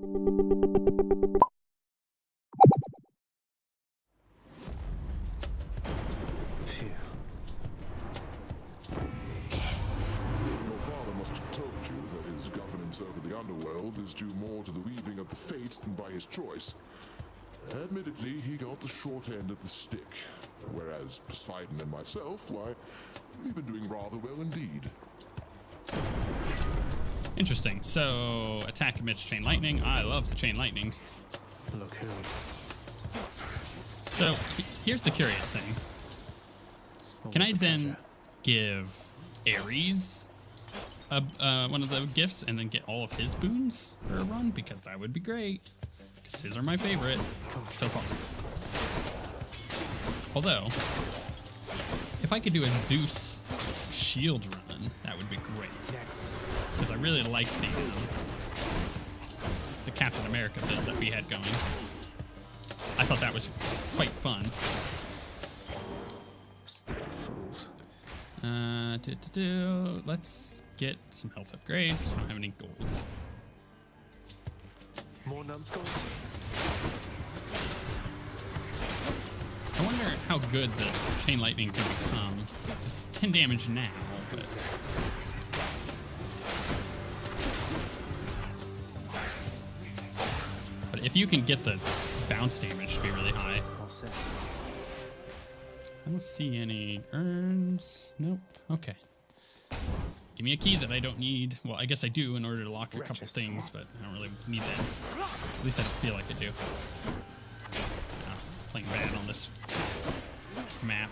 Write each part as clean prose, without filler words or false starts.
Phew. Your father must have told you that his governance over the underworld is due more to the weaving of the fates than by his choice. Admittedly, he got the short end of the stick, whereas Poseidon and myself, why, we've been doing rather well indeed. Interesting. So, attack amidst chain lightning. I love the chain lightnings. Look who. So, here's the curious thing. Can I then give Ares one of the gifts and then get all of his boons for a run? Because that would be great. Because his are my favorite so far. Although, if I could do a Zeus shield run, that would be great. Because I really like the Captain America build that we had going. I thought that was quite fun. Stupid fools. Let's get some health upgrades. I don't have any gold. More numbskulls? I wonder how good the chain lightning can become. It's 10 damage now, but Next. if you can get the bounce damage to be really high. All set. I don't see any urns. Nope. Okay. Give me a key that I don't need. Well, I guess I do in order to lock a couple things, but I don't really need that. At least I don't feel like I do. Playing bad on this map.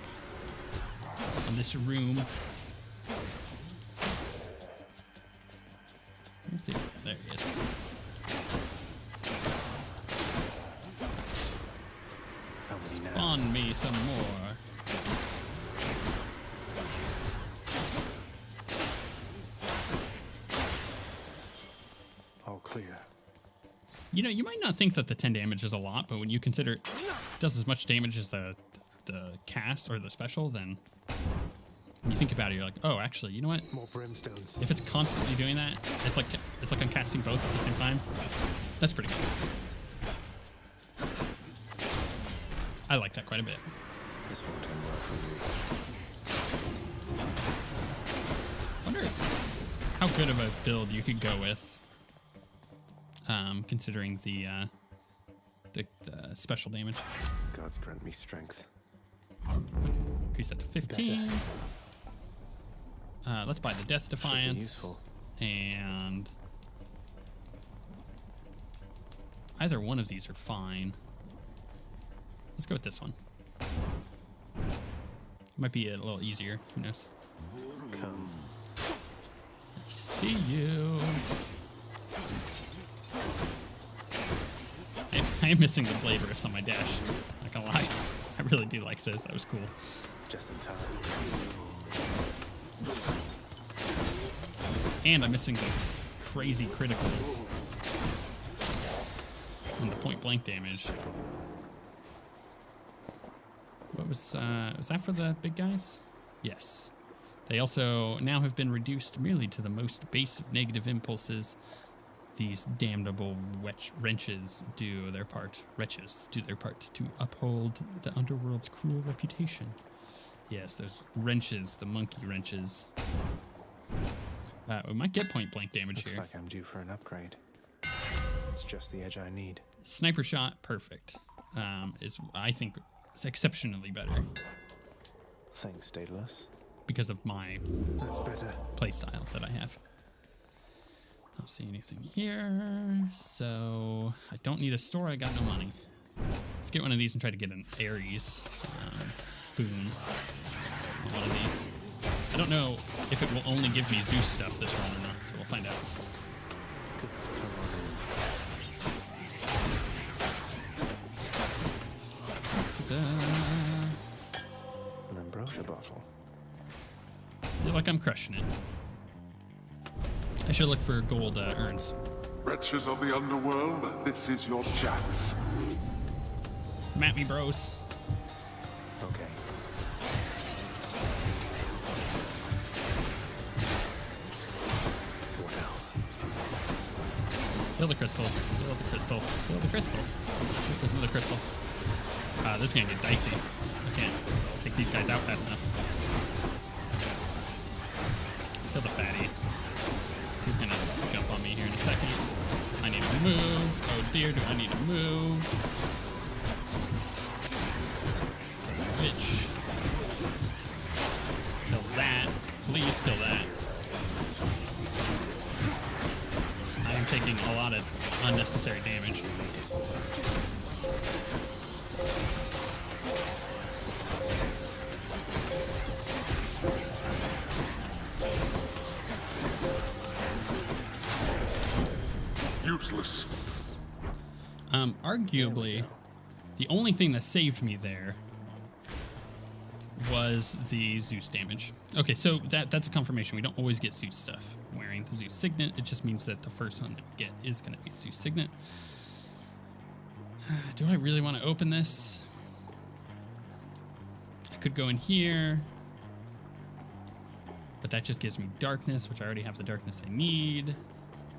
On this room. Let's see. There he is. Spawn me some more. All clear. You know, you might not think that the 10 damage is a lot, but when you consider it does as much damage as the cast or the special, then when you think about it, you're like, oh, actually, you know what? More brimstones. If it's constantly doing that, it's like I'm casting both at the same time. That's pretty good. I like that quite a bit. This won't end well for you. I wonder how good of a build you could go with, considering the special damage. Gods grant me strength. Okay, increase that to 15. Let's buy the Death Defiance. Useful. And either one of these are fine. Let's go with this one. Might be a little easier. Who knows? Come. I see you. I am missing the blade riffs on my dash. Not gonna lie. I really do like those. That was cool. Just in time. And I'm missing the crazy criticals. And the point blank damage. What was that for the big guys? Yes. They also now have been reduced merely to the most base of negative impulses. These damnable wrenches do their part. Wretches do their part to uphold the underworld's cruel reputation. Yes, those wrenches, the monkey wrenches. We might get point blank damage Looks here. like I'm due for an upgrade. It's just the edge I need. Sniper shot, perfect. I think it's exceptionally better Thanks, Daedalus. because of my That's better. playstyle that I have. I don't see anything here, so I don't need a store. I got no money. Let's get one of these and try to get an Ares boon on one of these. I don't know if it will only give me Zeus stuff this run or not, so we'll find out. Good. Come on in. An ambrosia bottle. Feel like I'm crushing it. I should look for gold urns. Wretches of the underworld, this is your chance. Come at me, bros. Okay. What else? Kill the crystal. Kill the crystal. Kill the crystal. There's another crystal. This is gonna get dicey. I can't take these guys out fast enough. Let's kill the fatty. He's gonna jump on me here in a second. I need to move. Oh dear, do I need to move? Kill the witch. Kill that. Please kill that. I am taking a lot of unnecessary damage. Useless. Arguably, the only thing that saved me there was the Zeus damage. Okay, so that's a confirmation. We don't always get Zeus stuff. Wearing the Zeus signet, it just means that the first one that we get is going to be a Zeus signet. Do I really want to open this? I could go in here, but that just gives me darkness, which I already have the darkness I need.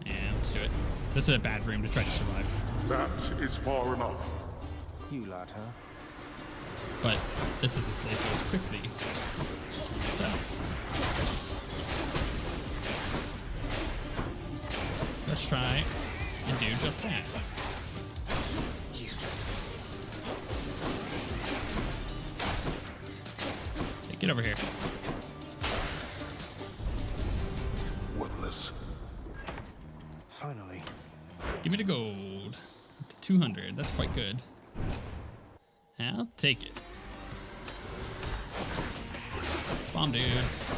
Yeah, let's do it. This is a bad room to try to survive. That is far enough. You lot, huh? But this is a slave force quickly. So let's try and do just that. Useless. Hey, get over here. Worthless. Finally. Give me the gold. Up to 200. That's quite good. I'll take it. Bomb dudes.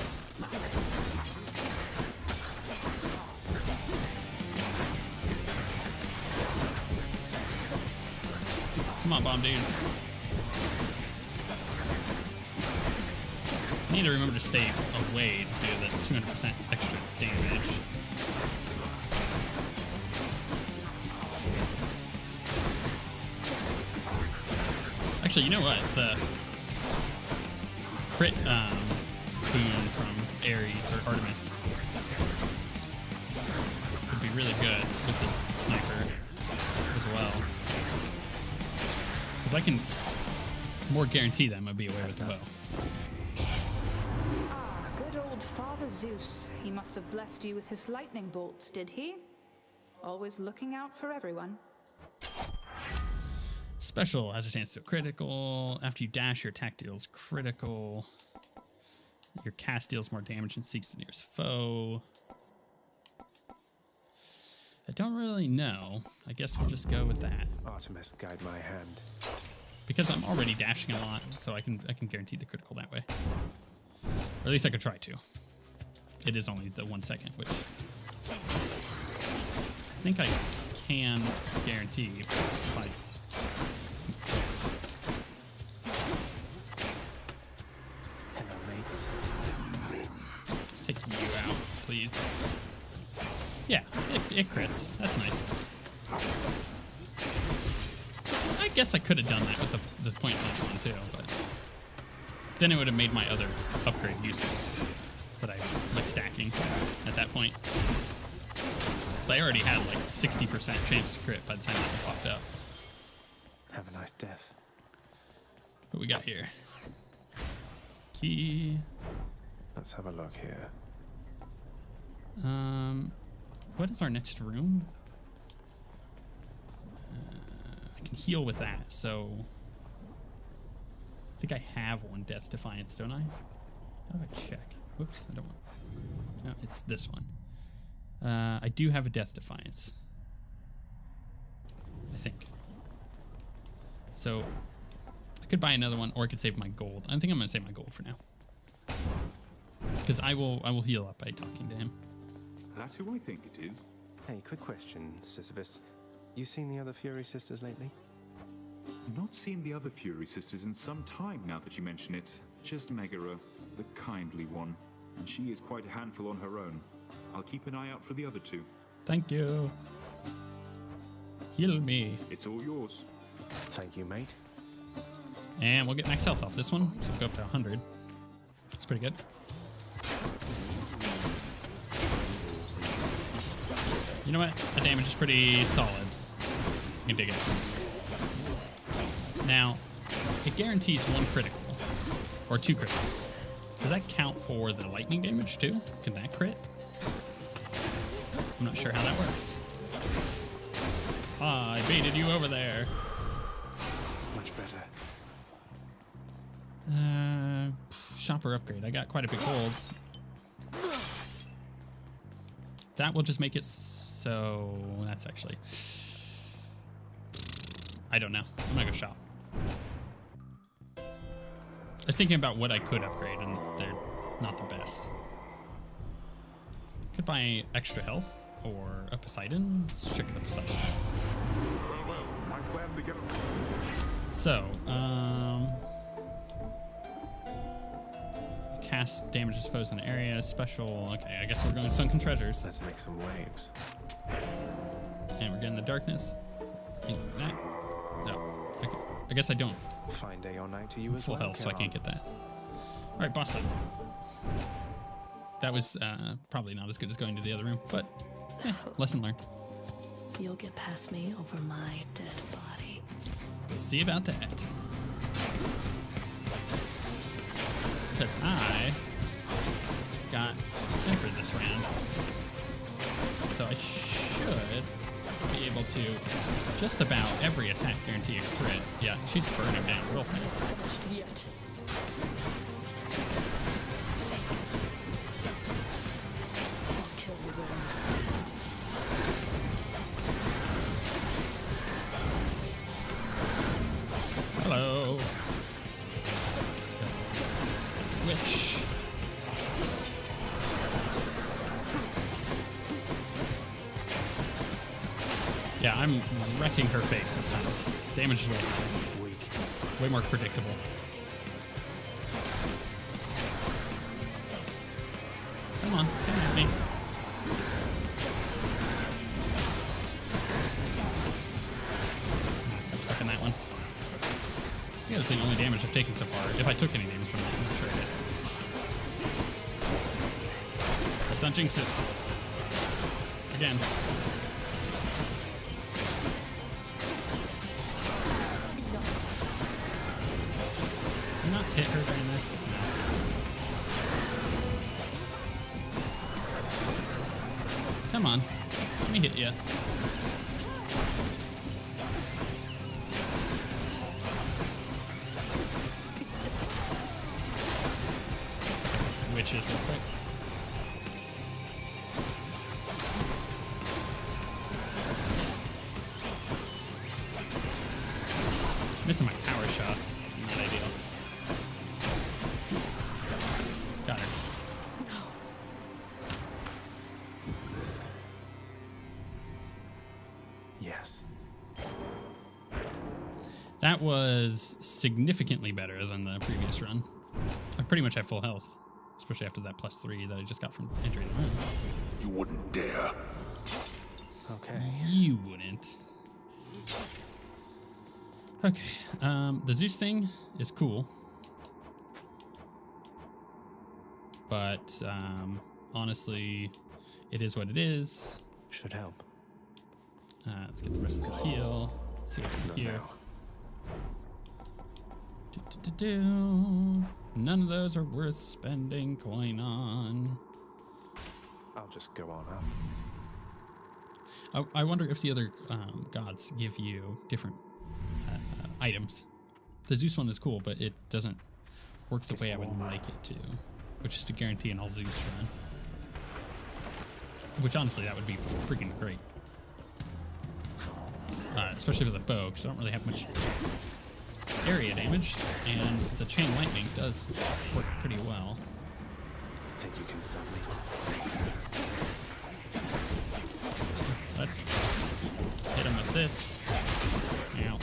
Come on, bomb dudes. I need to remember to stay away to do the 200% extra damage. Actually, you know what? The crit boon from Ares or Artemis would be really good with this sniper as well. Because I can more guarantee that I'm going to be away with the bow. Ah, good old Father Zeus. He must have blessed you with his lightning bolts, did he? Always looking out for everyone. Special has a chance to critical. After you dash, your attack deals critical. Your cast deals more damage and seeks the nearest foe. I don't really know. I guess we'll just go with that. Artemis, guide my hand. Because I'm already dashing a lot, so I can guarantee the critical that way. Or at least I could try to. It is only the 1 second, which I think I can guarantee if I. Hello, mates. Let's take you out, please. Yeah, it crits. That's nice. I guess I could have done that with the point blank one too, but then it would have made my other upgrade useless that I was stacking at that point. So I already had like 60% chance to crit by the time that one popped up. Have a nice death. What we got here? Key. Let's have a look here. What is our next room? I can heal with that, so I think I have one Death Defiance, don't I? How do I check? Whoops, I don't want. No, it's this one. I do have a Death Defiance, I think. So I could buy another one, or I could save my gold. I think I'm gonna save my gold for now, because I will heal up by talking to him. That's who I think it is. Hey, quick question, Sisyphus. You seen the other Fury sisters lately? Not seen the other Fury sisters in some time now that you mention it. Just Megara, the kindly one. And she is quite a handful on her own. I'll keep an eye out for the other two. Thank you. Heal me. It's all yours. Thank you, mate. And we'll get max health off this one, so we'll go up to 100. That's pretty good. You know what? The damage is pretty solid. You can dig it. Now, it guarantees 1 critical. Or 2 criticals. Does that count for the lightning damage too? Can that crit? I'm not sure how that works. Ah, I baited you over there. Much better. Shopper upgrade. I got quite a bit gold. That will just make it so... That's actually... I don't know. I'm gonna go shop. I was thinking about what I could upgrade, and they're not the best. Could buy extra health or a Poseidon. Let's check the Poseidon. Well, my plan to get So, cast damages foes in an area. Special. Okay, I guess we're going sunken treasures. Let's make some waves. And we're getting the darkness. Ain't like that. No. Okay. I guess I don't. Fine day or night to you as Full well, health, so I can't Caron. get that. All right, boss fight. That was probably not as good as going to the other room, but lesson learned. You'll get past me over my dead body. We'll see about that. Because I got sniper this round, so I should be able to just about every attack guarantee a crit. Yeah, she's burning down real fast. Finished yet. I'll kill you where you stand. Hello. Witch. Yeah, I'm wrecking her face this time. Damage is way higher. Weak. Way more predictable. Come on, come at me. Got stuck in that one. I think that's the only damage I've taken so far. If I took any damage from that, I'm sure I did. Let's not jinx it. Again. Can I not hit her during this? No. Come on. Let me hit you. Witches real quick. Missing my power shots. Not ideal. Got her. Yes. That was significantly better than the previous run. I pretty much have full health, especially after that +3 that I just got from entering the room. You wouldn't dare. Okay. You wouldn't. Okay, the Zeus thing is cool, but honestly, it is what it is. Should help. Let's get the rest of the heal. See what's in Not here. now. None of those are worth spending coin on. I'll just go on up. I wonder if the other gods give you different items. The Zeus one is cool, but it doesn't work the way I would like it to, which is to guarantee an all Zeus run. Which honestly, that would be freaking great. Especially with a bow, because I don't really have much area damage, and the chain lightning does work pretty well. Think you can stop me? Let's hit him with this. Ow.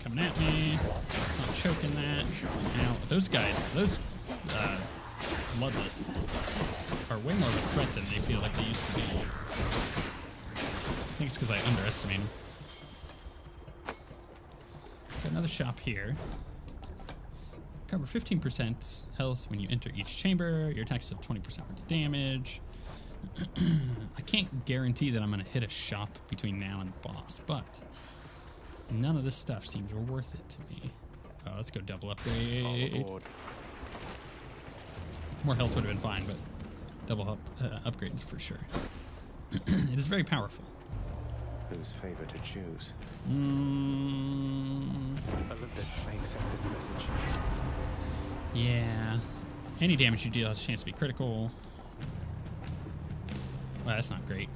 Coming at me. It's not choking that. Now, those guys, those bloodless, are way more of a threat than they feel like they used to be. I think it's because I underestimate them. Got another shop here. Recover 15% health when you enter each chamber. Your attacks have 20% more damage. I can't guarantee that I'm going to hit a shop between now and the boss, but none of this stuff seems worth it to me. Oh, let's go double upgrade. More health would have been fine, but double upgrades for sure. It is very powerful. Whose favor to choose? Olympus may accept this message. Yeah. Any damage you deal has a chance to be critical. Well, that's not great.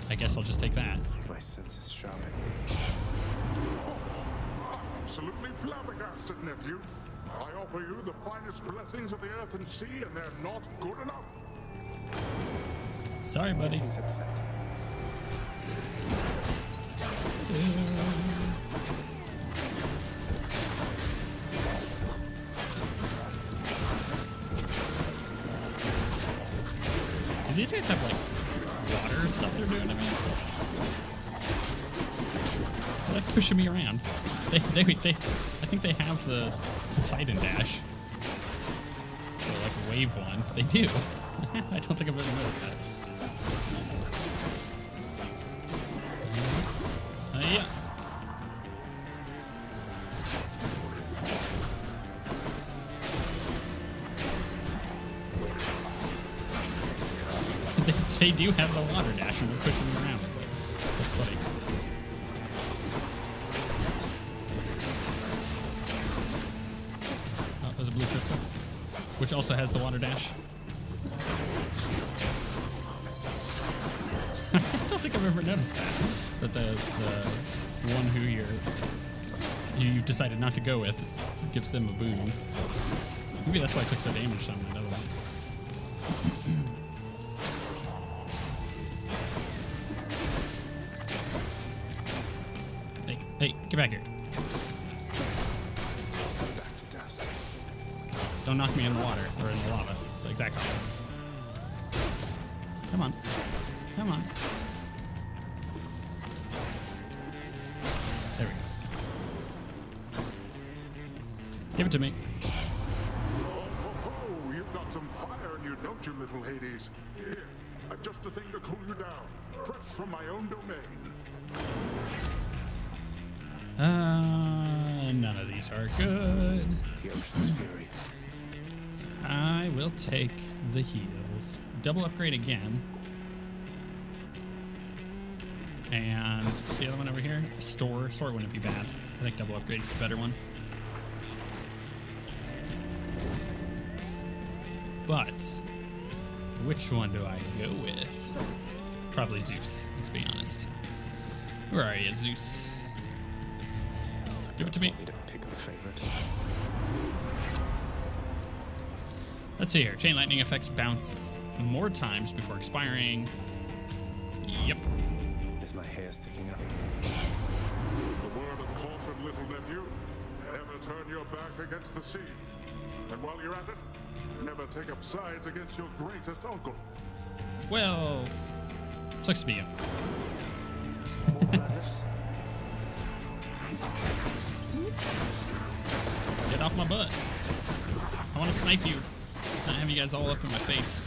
I guess I'll just take that. My senses sharpen. Absolutely flabbergasted, nephew. I offer you the finest blessings of the earth and sea, and they're not good enough. Sorry, buddy. He's upset. Do these guys have like water stuff they're doing to me? They're like pushing me around. I think they have the Poseidon dash. Or like wave one. They do. I don't think I've ever noticed that. Yeah. They do have the water dash and they're pushing me around. That's funny. Oh, there's a blue crystal, which also has the water dash. I don't think I've ever noticed that the one who you've decided not to go with gives them a boon. Maybe that's why I took so damage on that other one. Hey, get back here. Back to dust. Don't knock me in the water or in the lava. It's the exact opposite. Come on. Come on. There we go. Give it to me. Oh, you've got some fire in you, don't you, little Hades? Here, I've just the thing to cool you down. Fresh from my own domain. None of these are good. The ocean's fury. So I will take the heals. Double upgrade again. And what's the other one over here? Store. Store wouldn't be bad. I think double upgrade's the better one. But which one do I go with? Probably Zeus, let's be honest. Where are you, Zeus? Give it to me. Want me to pick a favorite? Let's see here. Chain lightning effects bounce more times before expiring. Yep. Is my hair sticking up? The word of caution, little nephew. Never turn your back against the sea. And while you're at it, never take up sides against your greatest uncle. Well, sucks to be you. More madness? Get off my butt. I want to snipe you. Not have you guys all up in my face.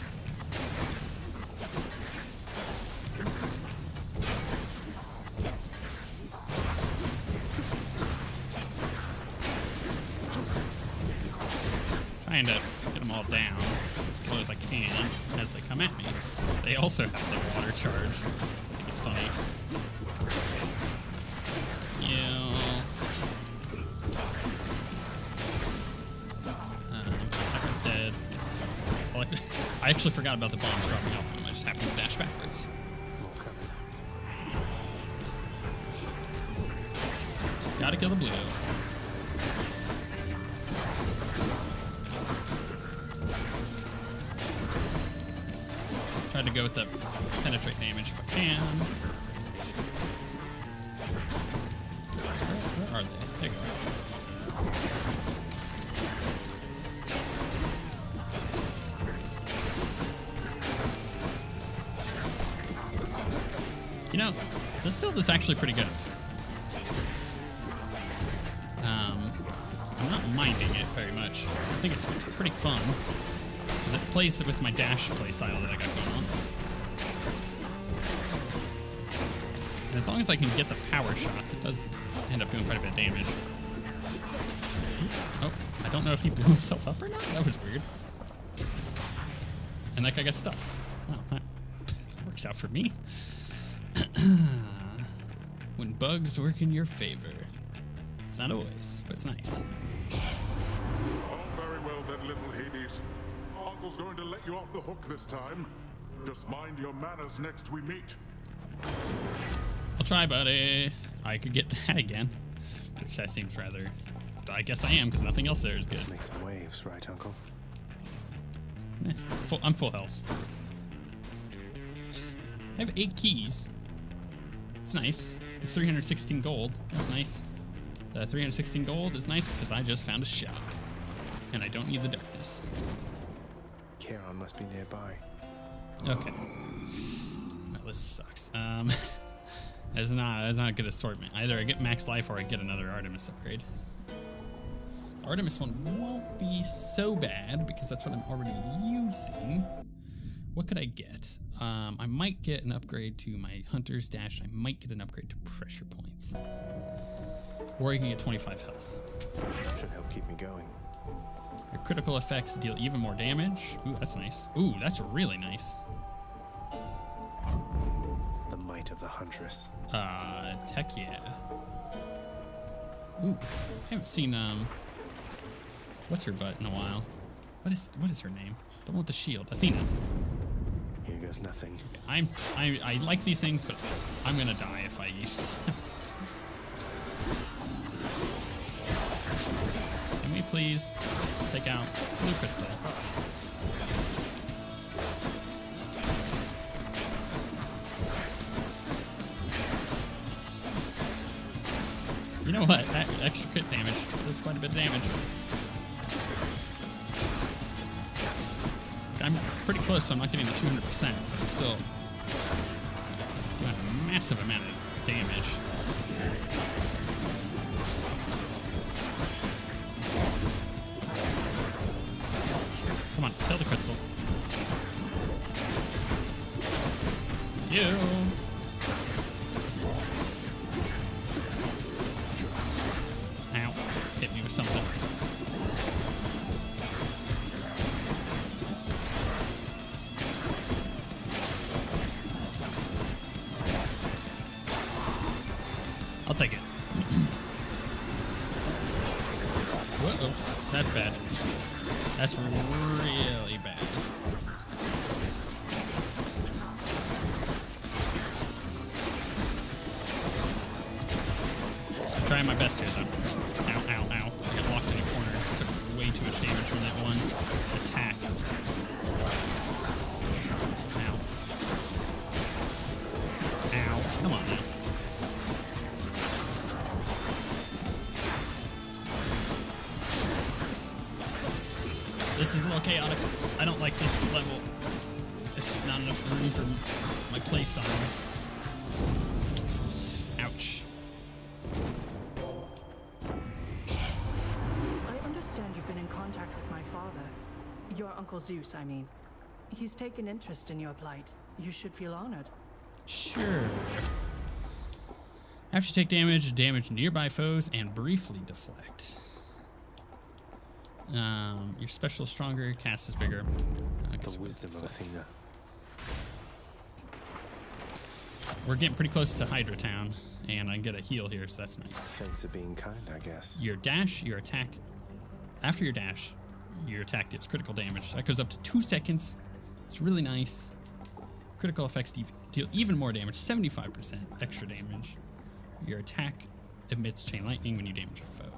Trying to get them all down as slow as I can as they come at me. They also have the water charge. I think it's funny. Yeah. That guy's dead. Well, I actually forgot about the bombs dropping off him. I just happened to dash backwards. More coming. Gotta kill the blue. Tried to go with the penetrate damage if I can. Where are they? There you go. You know, this build is actually pretty good. I'm very much. I think it's pretty fun. 'Cause it plays with my dash playstyle that I got going on. And as long as I can get the power shots, it does end up doing quite a bit of damage. Oh, I don't know if he blew himself up or not. That was weird. And that guy got stuck. Oh, that works out for me. When bugs work in your favor. It's not always, but it's nice. Oh, very well then, little Hades. Uncle's going to let you off the hook this time. Just mind your manners next we meet. I'll try, buddy. I could get that again. Which that seems rather... I guess I am, because nothing else there is good. Let's make some waves, right, Uncle? I'm full health. I have 8 keys. It's nice. I have 316 gold. That's nice. 316 gold is nice because I just found a shop. And I don't need the darkness. Charon must be nearby. Okay. Well, this sucks. There's not a good assortment. Either I get max life or I get another Artemis upgrade. The Artemis one won't be so bad because that's what I'm already using. What could I get? I might get an upgrade to my Hunter's Dash. I might get an upgrade to pressure points. Or I can get 25 health. Should help keep me going. Your critical effects deal even more damage. Ooh, that's nice. Ooh, that's really nice. The might of the Huntress. Heck yeah. Ooh, I haven't seen, what's her butt in a while. What is her name? The one with the shield. Athena. Here goes nothing. I like these things, but I'm gonna die if I use them. Can we please take out Blue Crystal? You know what? That extra crit damage does quite a bit of damage. I'm pretty close, so I'm not getting the 200%, but I'm still doing a massive amount of damage. Come on, kill the crystal. Thank you. Ow. Hit me with something. I'll take it. Whoa, that's bad. That's really bad. I'm trying my best here, though. Ow, ow, ow. I got locked in a corner. I took way too much damage from that one attack. Ow. Ow. Come on now. This is a little chaotic. I don't like this level. It's not enough room for my playstyle. Ouch. I understand you've been in contact with my father. Your Uncle Zeus, I mean. He's taken interest in your plight. You should feel honored. Sure. After you take damage nearby foes and briefly deflect. Your special is stronger, your cast is bigger. The wisdom of Athena. We're getting pretty close to Hydra Town, and I can get a heal here, so that's nice. Thanks for being kind, I guess. Your dash, your attack. After your dash, your attack deals critical damage. That goes up to 2 seconds. It's really nice. Critical effects deal even more damage, 75% extra damage. Your attack emits chain lightning when you damage a foe.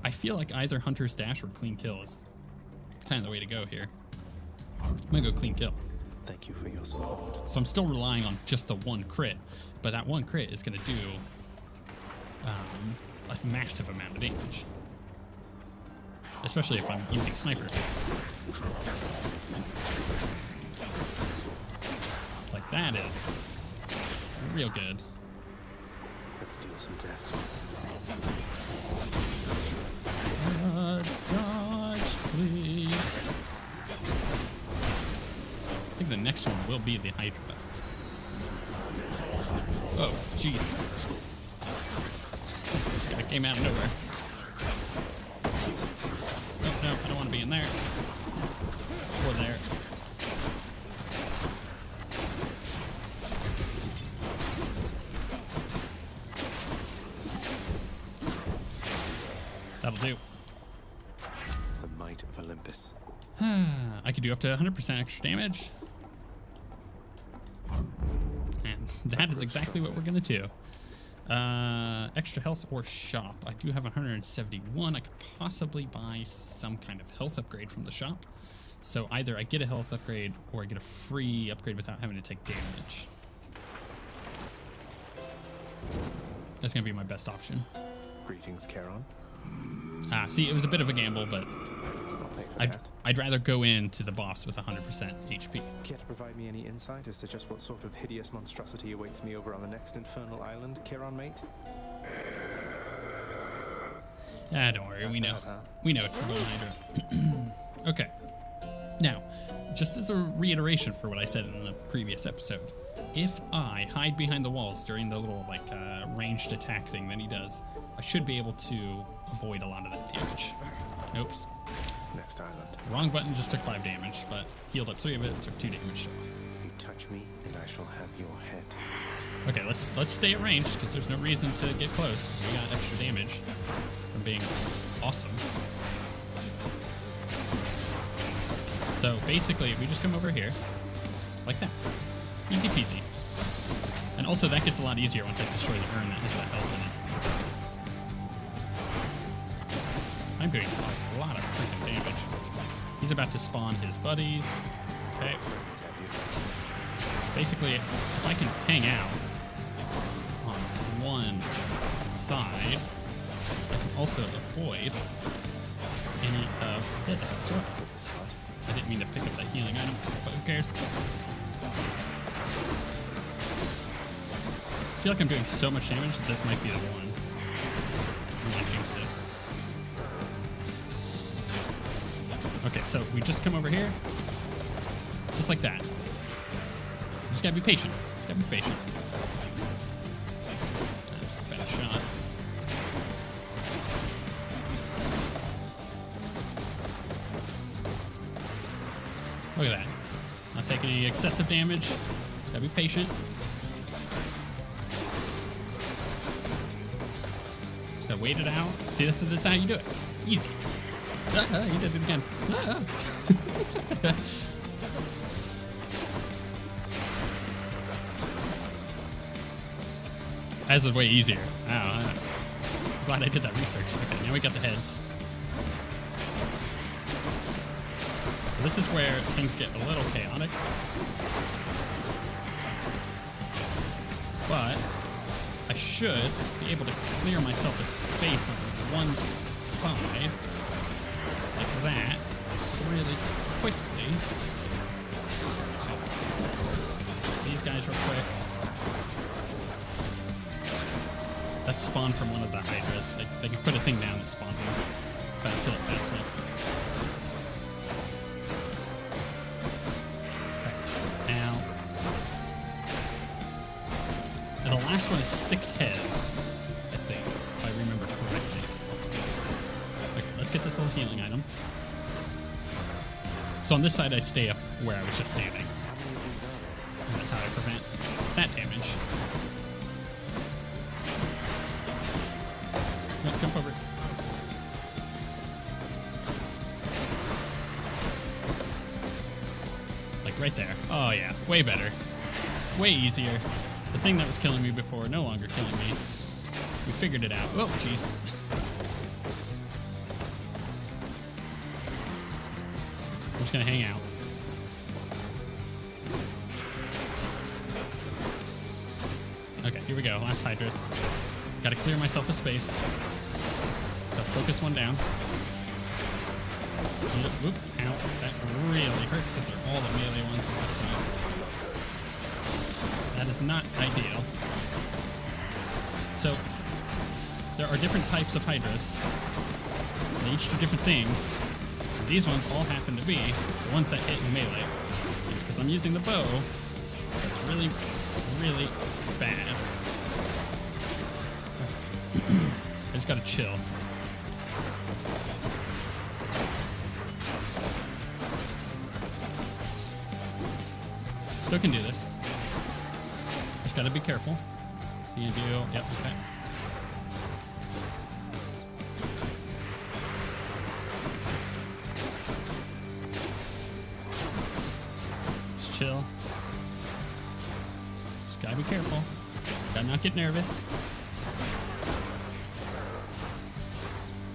I feel like either Hunter's Dash or Clean Kill is kind of the way to go here. I'm gonna go Clean Kill. Thank you for your support. So I'm still relying on just the one crit, but that one crit is gonna do a massive amount of damage. Especially if I'm using Sniper. Like that is real good. Let's deal some death. Dodge, please. I think the next one will be the HYDRA. Oh, jeez. Guy came out of nowhere. Oh, no, I don't want to be in there. Or there. That'll do. The might of Olympus. I could do up to 100% extra damage. And that is exactly what we're going to do. Extra health or shop. I do have 171. I could possibly buy some kind of health upgrade from the shop. So either I get a health upgrade or I get a free upgrade without having to take damage. That's going to be my best option. Greetings, Charon. See, it was a bit of a gamble, but I'll pay for I'd, that. I'd rather go into the boss with 100% HP. Care to provide me any insight as to just what sort of hideous monstrosity awaits me over on the next infernal island, Charon mate? Ah, don't worry, we know. We know it's the Lone Hydra. Okay. Now, just as a reiteration for what I said in the previous episode, if I hide behind the walls during the little, like, ranged attack thing that he does, I should be able to avoid a lot of that damage. Oops. Next island. Wrong button, just took 5 damage, but healed up 3 of it, took 2 damage. So. You touch me, and I shall have your head. Okay, let's stay at range, because there's no reason to get close. We got extra damage from being awesome. So basically, we just come over here, like that. Easy peasy. And also, that gets a lot easier once I destroy the urn that has that health in it. I'm doing a lot of freaking damage. He's about to spawn his buddies. Okay. Basically, if I can hang out on one side, I can also avoid any of this as well. I didn't mean to pick up that healing item, but who cares? I feel like I'm doing so much damage that this might be the one. I'm gonna jinx it. Okay, so we just come over here, just like that. Just gotta be patient. Just gotta be patient. That's a bad shot. Look at that. Not taking any excessive damage. Just gotta be patient. Just gotta wait it out. See, this is how you do it. Easy. You did it again. As is way easier. Wow. Glad I did that research. Okay, now we got the heads. So this is where things get a little chaotic. But I should be able to clear myself a space on one side. Like that, really quickly. These guys real quick. That's spawned from one of the Hydras. They can put a thing down that spawns them if I kill it fast enough. Okay, now. And the last one is 6 heads, I think, if I remember correctly. Let's get this little healing item. So on this side, I stay up where I was just standing. And that's how I prevent that damage. No, jump over it. Like right there. Oh yeah, way better. Way easier. The thing that was killing me before, no longer killing me. We figured it out. Oh, jeez. I'm just gonna hang out. Okay, here we go. Last Hydras. Gotta clear myself a space. So focus one down. Whoop, ow. That really hurts because they're all the melee ones on this side. That is not ideal. So, there are different types of hydras. They each do different things. These ones all happen to be the ones that hit in melee. Because I'm using the bow, it's really, really bad. I just gotta chill. Still can do this. Just gotta be careful. So you do, yep, okay. Just chill. Just gotta be careful. Gotta not get nervous.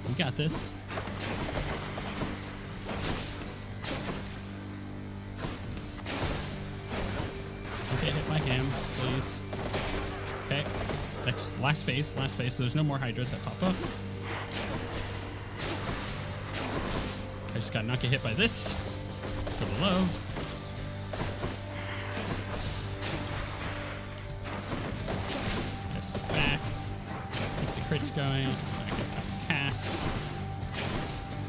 We got this. Don't get hit by him, please. Okay. That's last phase, so there's no more hydras that pop up. I just gotta not get hit by this. For the love. Just back. Keep the crits going. So I can cast.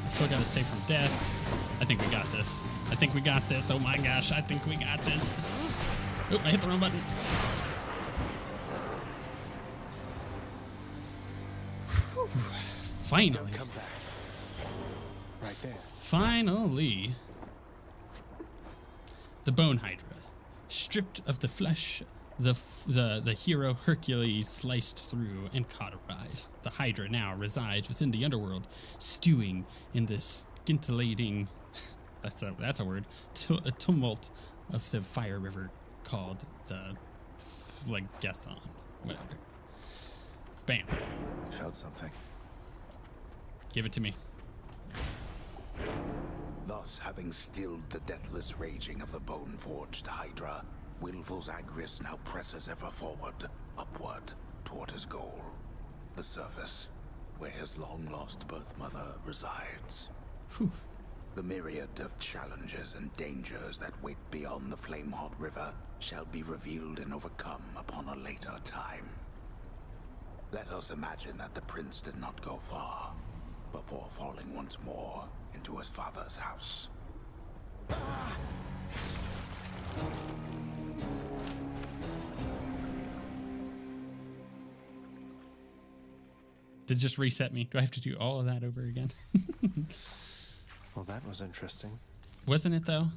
I still gotta save from death. I think we got this. I think we got this. Oh my gosh, I think we got this. Oop, I hit the wrong button. Whew. Finally. Don't come back. Right there. Finally. The Bone Hydra. Stripped of the flesh, the hero Hercules sliced through and cauterized. The Hydra now resides within the underworld, stewing in the scintillating, that's a word, a tumult of the fire river called the Phlegethon, whatever. Bam. Felt something. Give it to me. Thus, having stilled the deathless raging of the bone-forged Hydra, willful Zagreus now presses ever forward, upward, toward his goal. The surface, where his long-lost birth mother resides. Whew. The myriad of challenges and dangers that wait beyond the flame-hot river shall be revealed and overcome upon a later time. Let us imagine that the prince did not go far, before falling once more into his father's house. Did it just reset me? Do I have to do all of that over again? Well, that was interesting. Wasn't it, though?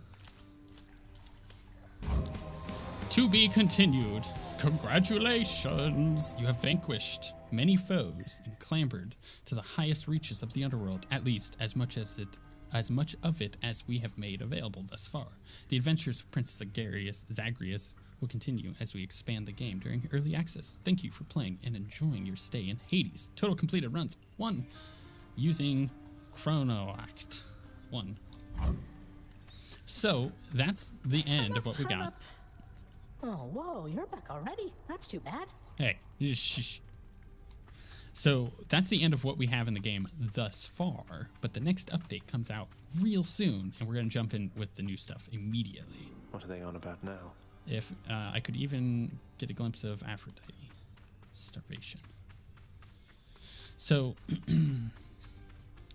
To be continued. Congratulations! You have vanquished many foes and clambered to the highest reaches of the underworld, at least as much of it as we have made available thus far. The adventures of Prince Zagreus will continue as we expand the game during early access. Thank you for playing and enjoying your stay in Hades. Total completed runs 1 using Chronoact 1. So that's the end of what we got. Oh, whoa, you're back already? That's too bad. Hey, shh. So that's the end of what we have in the game thus far, but the next update comes out real soon, and we're going to jump in with the new stuff immediately. What are they on about now? If I could even get a glimpse of Aphrodite. Starvation. So,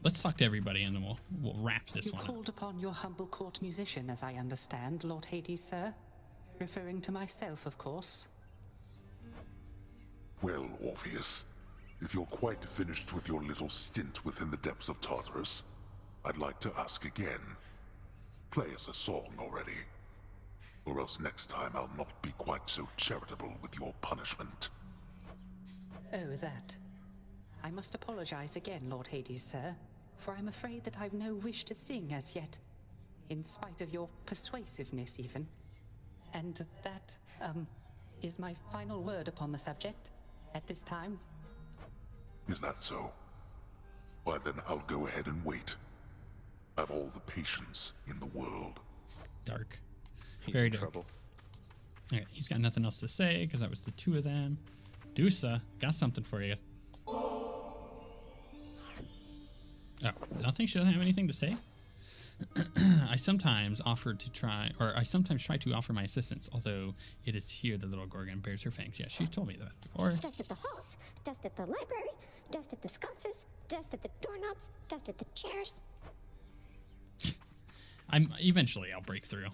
let's talk to everybody, and then we'll wrap this one up. You called upon your humble court musician, as I understand, Lord Hades, sir. Referring to myself, of course. Well, Orpheus, if you're quite finished with your little stint within the depths of Tartarus, I'd like to ask again. Play us a song already. Or else next time I'll not be quite so charitable with your punishment. Oh, that. I must apologize again, Lord Hades, sir, for I'm afraid that I've no wish to sing as yet, in spite of your persuasiveness even. And that, is my final word upon the subject at this time. Is that so? Why then I'll go ahead and wait. I've all the patience in the world. Dark. He's Very in dark. trouble. Okay, he's got nothing else to say, because that was the two of them. Dusa, got something for you. Oh, nothing? She doesn't have anything to say? I sometimes try to offer my assistance, although it is here the little Gorgon bears her fangs. Yeah, she told me that before. Dust at the halls, dust at the library, Dusted the sconces, dusted the doorknobs, dusted the chairs. Eventually I'll break through.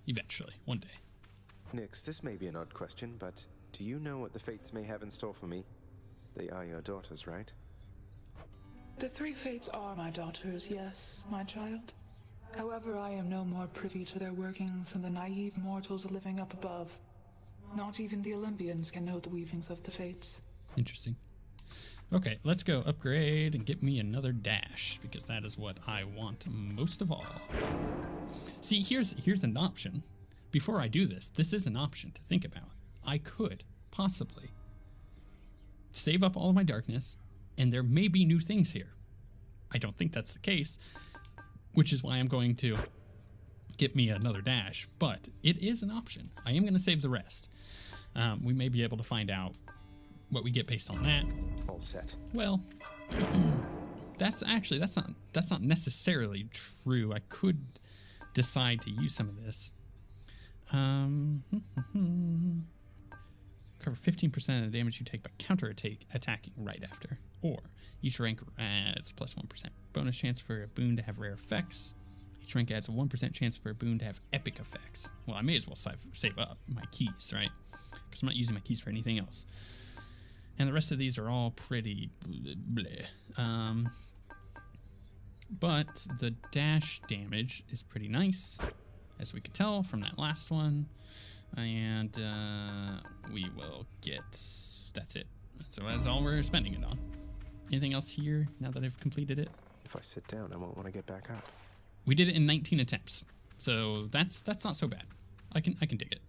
Eventually, one day. Nyx, this may be an odd question, but do you know what the fates may have in store for me? They are your daughters, right? The three fates are my daughters, yes, my child. However, I am no more privy to their workings than the naive mortals living up above. Not even the Olympians can know the weavings of the fates. Interesting. Okay, let's go upgrade and get me another dash, because that is what I want most of all. See, here's an option. Before I do this is an option to think about. I could possibly save up all of my darkness, and there may be new things here. I don't think that's the case, which is why I'm going to get me another dash, but it is an option. I am going to save the rest. We may be able to find out what we get based on that. All set. Well, that's not necessarily true. I could decide to use some of this. Cover 15% of the damage you take by attacking right after. Or each rank adds plus 1%. Bonus chance for a boon to have rare effects. Each rank adds a 1% chance for a boon to have epic effects. Well, I may as well save up my keys, right? Because I'm not using my keys for anything else. And the rest of these are all pretty bleh. But the dash damage is pretty nice, as we could tell from that last one. And we will get... That's it. So that's all we're spending it on. Anything else here now that I've completed it? If I sit down, I won't want to get back up. We did it in 19 attempts. So that's not so bad. I can dig it.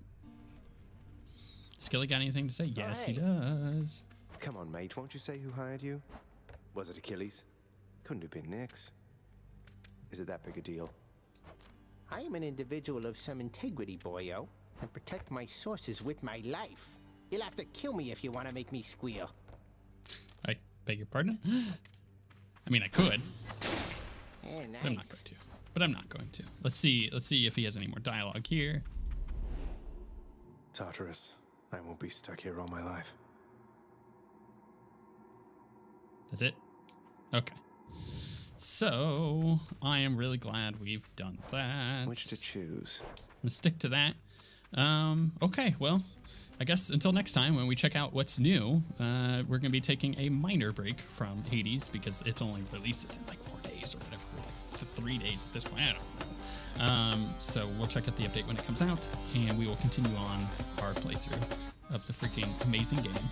Skilly got anything to say? Yes, he does. Come on, mate. Won't you say who hired you? Was it Achilles? Couldn't have been Nyx. Is it that big a deal? I am an individual of some integrity, boyo, and protect my sources with my life. You'll have to kill me if you want to make me squeal. I beg your pardon? I mean, I could. Nice. But I'm not going to. Let's see if he has any more dialogue here. Tartarus, I won't be stuck here all my life. That's it? Okay. So, I am really glad we've done that. Which to choose? I'm gonna stick to that. Okay, well, I guess until next time when we check out what's new, we're gonna be taking a minor break from Hades because it's only releases in like 4 days or whatever, like 3 days at this point, I don't know. So we'll check out the update when it comes out, and we will continue on our playthrough of the freaking amazing game.